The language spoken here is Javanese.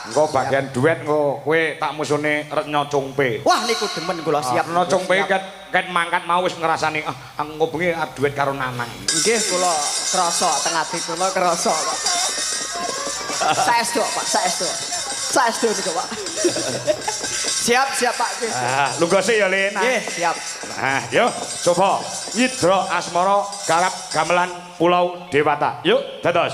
Engko bagian duet engko kowe tak musune Retno Cungpe. Wah niku demen kula siap. Retno Cungpe ket mangkat mau wis ngrasani engko bengi duet karo Nanang. Nggih kula krasa teng ati kula krasa Pak. Saestu Pak, saestu. Saestu niku Pak. Siap Pak nggih. Lunggose ya Lin. Nggih, siap. Nah, yuk coba Nyidra Asmara garap gamelan Pulau Dewata. Yuk, dados.